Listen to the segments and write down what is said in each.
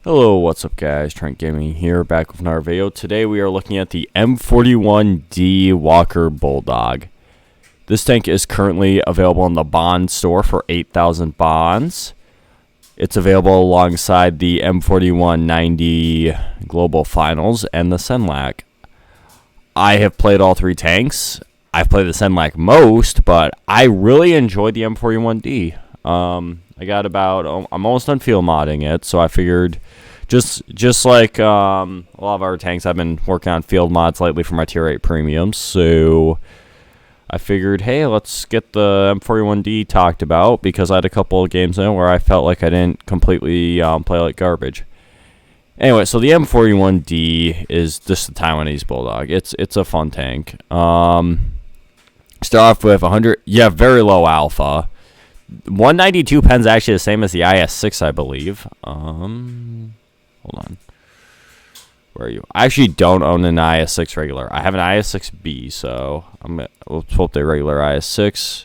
Hello, what's up guys, Trent Gaming here, back with another video. Today we are looking at the M41D Walker Bulldog. This tank is currently available in the bond store for 8,000 bonds. It's available alongside the M4190 Global Finals and the Senlac. I have played all three tanks. I've played the Senlac most, but I really enjoyed the M41D. I got about, I'm almost done field modding it, so I figured, just like a lot of our tanks, I've been working on field mods lately for my tier 8 premiums, so I figured, hey, let's get the M41D talked about, because I had a couple of games in where I felt like I didn't completely play like garbage. Anyway, so the M41D is just the Taiwanese Bulldog. It's a fun tank. Start off with 100, very low alpha. 192 pen's actually the same as the IS6, I believe. Hold on. Where are you? I actually don't own an IS6 regular. I have an IS6B, so we'll pull up the regular IS6.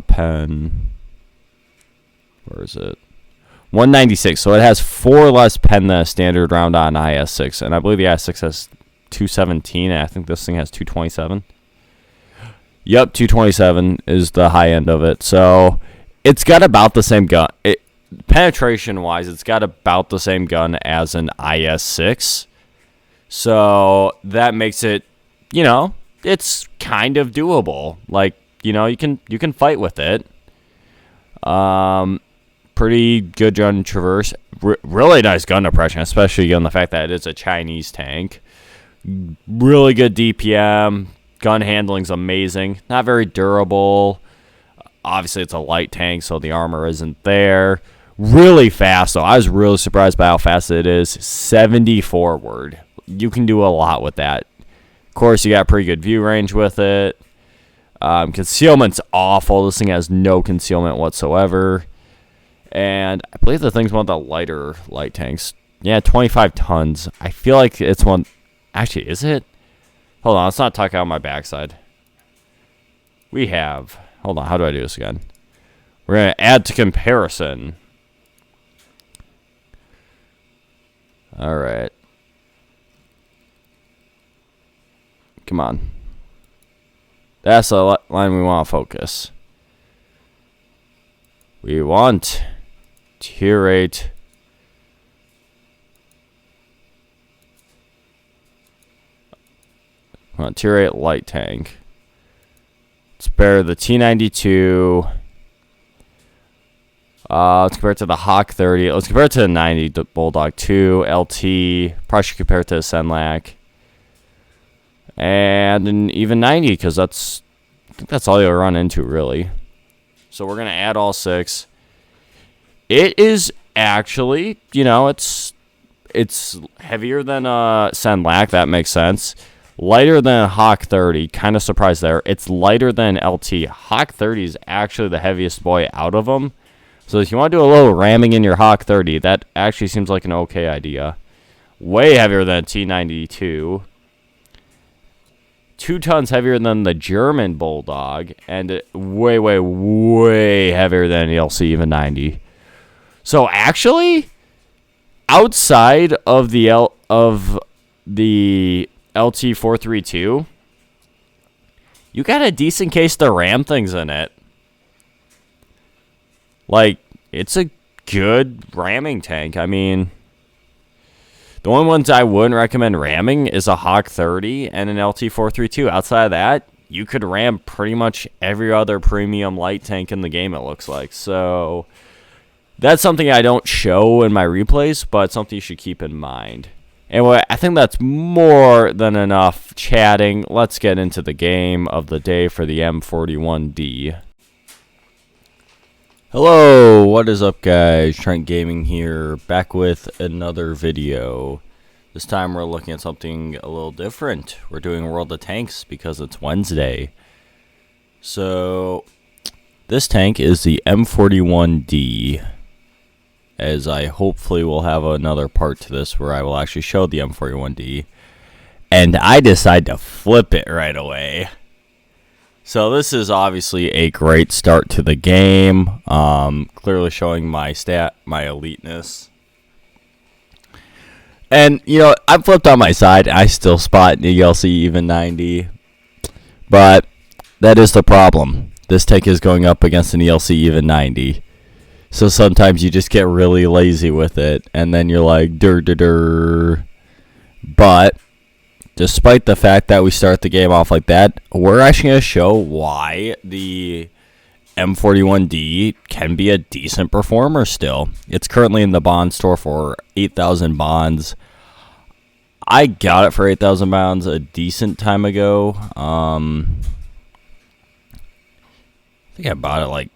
Pen. Where is it? 196. So it has 4 less pen than a standard round on IS6, and I believe the IS6 has 217, and I think this thing has 227. Yep, 227 is the high end of it. So it's got about the same gun. Penetration-wise, it's got about the same gun as an IS6. So that makes it, it's kind of doable. Like, you can fight with it. Pretty good gun traverse. Really nice gun depression, especially given the fact that it is a Chinese tank. Really good DPM. Gun handling's amazing. Not very durable. Obviously, it's a light tank, so the armor isn't there. Really fast, though. I was really surprised by how fast it is. 70 forward. You can do a lot with that. Of course, you got pretty good view range with it. Concealment's awful. This thing has no concealment whatsoever. And I believe the thing's one of the lighter light tanks. Yeah, 25 tons. I feel like it's one... Actually, is it? Hold on, let's not talk out my backside. We have... Hold on, how do I do this again? We're going to add to comparison. Alright. Come on. That's the line we want to focus. We want tier 8... tier 8 light tank. Let's compare the T92. Let's compare it to the Hawk 30. Let's compare it to the 90 Bulldog 2 LT. Probably should compare it to the Senlac. And an even 90, because I think that's all you'll run into, really. So we're going to add all 6. It is actually, it's heavier than a Senlac. That makes sense. Lighter than Hawk 30. Kind of surprised there. It's lighter than LT. Hawk 30 is actually the heaviest boy out of them. So if you want to do a little ramming in your Hawk 30, that actually seems like an okay idea. Way heavier than T92. 2 tons heavier than the German Bulldog. And way, way, way heavier than the LC even 90. So actually, outside of the LT432, you got a decent case to ram things in it. Like, it's a good ramming tank. I mean, the only ones I wouldn't recommend ramming is a Hawk 30 and an LT432. Outside of that, you could ram pretty much every other premium light tank in the game, it looks like. So that's something I don't show in my replays, but something you should keep in mind. Anyway, I think that's more than enough chatting. Let's get into the game of the day for the M41D. Hello, what is up guys? Trent Gaming here, back with another video. This time we're looking at something a little different. We're doing World of Tanks because it's Wednesday. So, this tank is the M41D. As I hopefully will have another part to this where I will actually show the M41D. And I decide to flip it right away. So this is obviously a great start to the game. Clearly showing my eliteness. And, I'm flipped on my side. I still spot an ELC even 90. But that is the problem. This tank is going up against an ELC even 90. So sometimes you just get really lazy with it. And then you're like, dur. But despite the fact that we start the game off like that, we're actually going to show why the M41D can be a decent performer still. It's currently in the bond store for 8,000 bonds. I got it for 8,000 bonds a decent time ago. I think I bought it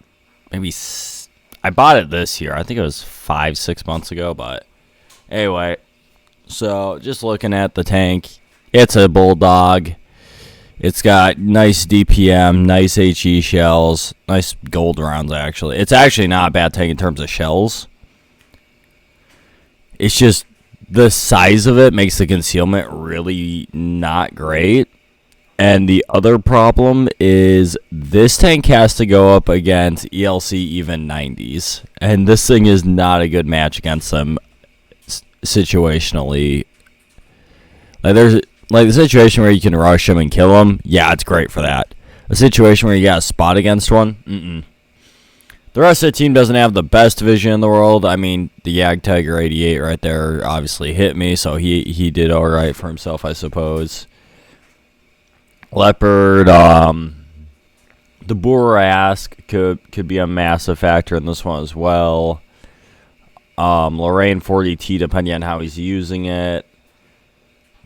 I bought it this year. I think it was 5-6 months ago. But anyway, so just looking at the tank, it's a Bulldog. It's got nice DPM, nice HE shells, nice gold rounds, actually. It's actually not a bad tank in terms of shells. It's just the size of it makes the concealment really not great. And the other problem is this tank has to go up against ELC even 90s. And this thing is not a good match against them situationally. There's the situation where you can rush them and kill them. Yeah, it's great for that. A situation where you got a spot against one. The rest of the team doesn't have the best vision in the world. I mean, the Yag Tiger 88 right there obviously hit me, so he did all right for himself, I suppose. Leopard, the Burask could be a massive factor in this one as well. Lorraine 40T, depending on how he's using it.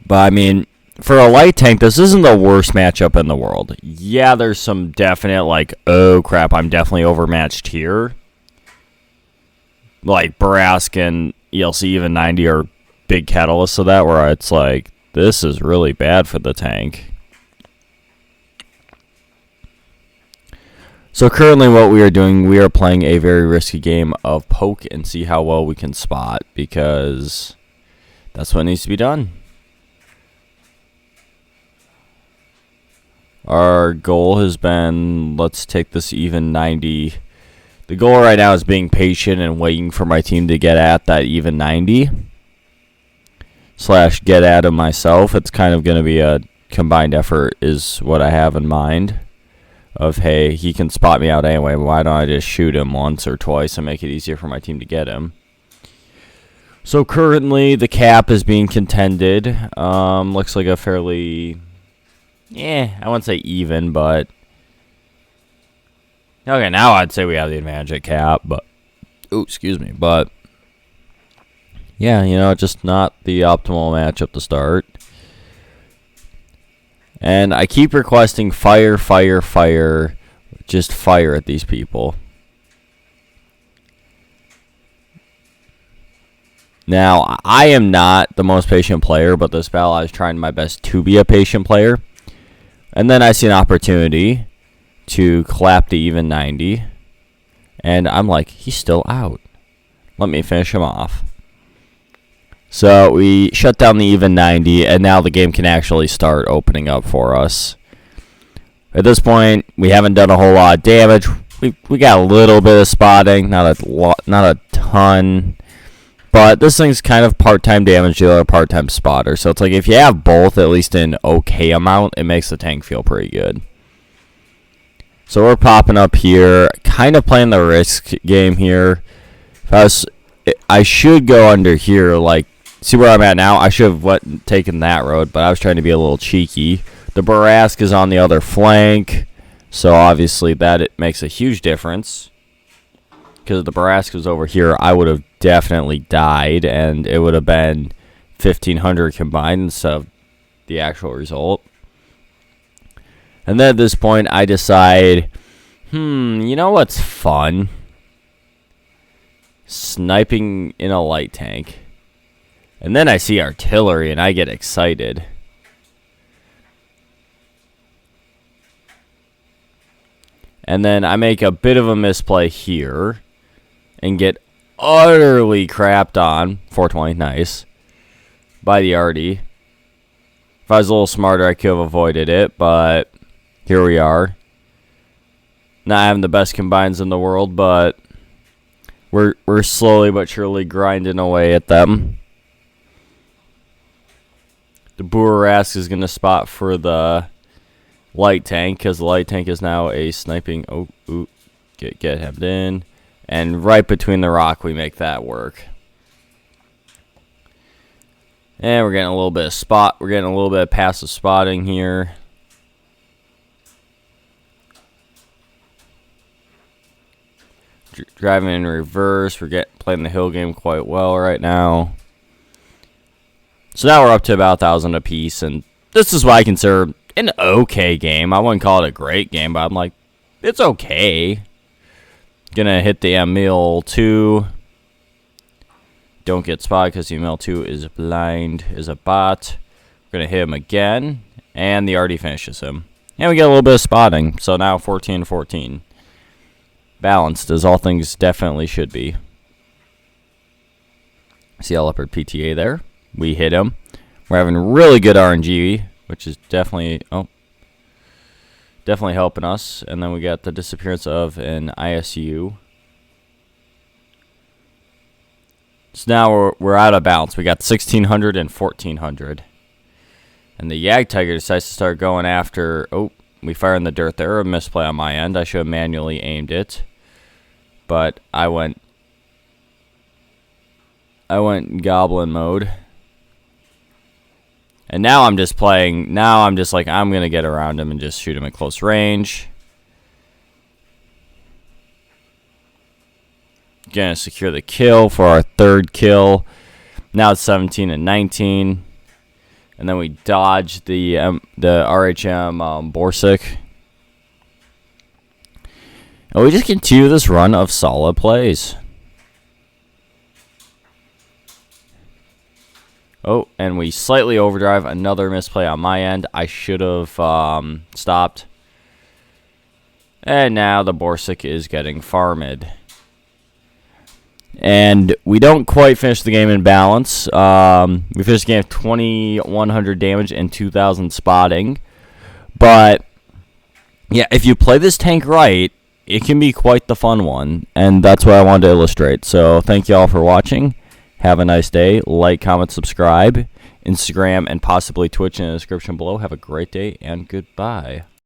But, I mean, for a light tank, this isn't the worst matchup in the world. Yeah, there's some definite, oh, crap, I'm definitely overmatched here. Like, Burask and ELC even 90 are big catalysts of that, where it's like, this is really bad for the tank. So currently what we are doing, we are playing a very risky game of poke and see how well we can spot, because that's what needs to be done. Our goal has been, let's take this even 90. The goal right now is being patient and waiting for my team to get at that even 90. / get at him myself. It's kind of going to be a combined effort is what I have in mind. Of, hey, he can spot me out anyway. Why don't I just shoot him once or twice and make it easier for my team to get him? So currently the cap is being contended. Looks like a fairly... I wouldn't say even, but... Okay, now I'd say we have the advantage at cap, but... Ooh, excuse me, but... Yeah, just not the optimal matchup to start. And I keep requesting fire. Just fire at these people. Now, I am not the most patient player, but this battle I was trying my best to be a patient player. And then I see an opportunity to clap the even 90. And I'm like, he's still out. Let me finish him off. So we shut down the even 90, and now the game can actually start opening up for us. At this point, we haven't done a whole lot of damage. We got a little bit of spotting, not a ton. But this thing's kind of part-time damage dealer, part-time spotter. So it's like if you have both, at least an okay amount, it makes the tank feel pretty good. So we're popping up here, kind of playing the risk game here. I should go under here, see where I'm at now? I should have taken that road, but I was trying to be a little cheeky. The Burask is on the other flank, so obviously it makes a huge difference. Because if the Burask was over here, I would have definitely died, and it would have been 1,500 combined instead of the actual result. And then at this point, I decide, you know what's fun? Sniping in a light tank. And then I see artillery and I get excited. And then I make a bit of a misplay here and get utterly crapped on. 420, nice. By the Artie. If I was a little smarter, I could have avoided it, but here we are. not having the best combines in the world, but we're slowly but surely grinding away at them. The Boerask is going to spot for the light tank, because the light tank is now a sniping. Get hemmed in. And right between the rock, we make that work. And we're getting a little bit of spot. We're getting a little bit of passive spotting here. Driving in reverse. We're playing the hill game quite well right now. So now we're up to about 1,000 apiece, and this is what I consider an okay game. I wouldn't call it a great game, but I'm like, it's okay. Gonna hit the Emil 2. Don't get spotted because the Emil 2 is blind, is a bot. We're gonna hit him again, and the RD finishes him. And we get a little bit of spotting, so now 14-14. Balanced, as all things definitely should be. See a leopard PTA there. We hit him. We're having really good RNG, which is definitely helping us. And then we got the disappearance of an ISU. So now we're out of balance. We got 1,600 and 1,400. And the Yag Tiger decides to start going after. Oh, we fire in the dirt there. A misplay on my end. I should have manually aimed it, but I went goblin mode. And now I'm just playing. Now I'm just like, I'm gonna get around him and just shoot him at close range. Gonna secure the kill for our third kill. Now it's 17-19, and then we dodge the RHM Borsuk, and we just continue this run of solid plays. Oh, and we slightly overdrive. Another misplay on my end. I should have stopped. And now the Borsuk is getting farmed. And we don't quite finish the game in balance. We finished the game with 2,100 damage and 2,000 spotting. But, yeah, if you play this tank right, it can be quite the fun one. And that's what I wanted to illustrate. So thank you all for watching. Have a nice day. Like, comment, subscribe. Instagram and possibly Twitch in the description below. Have a great day and goodbye.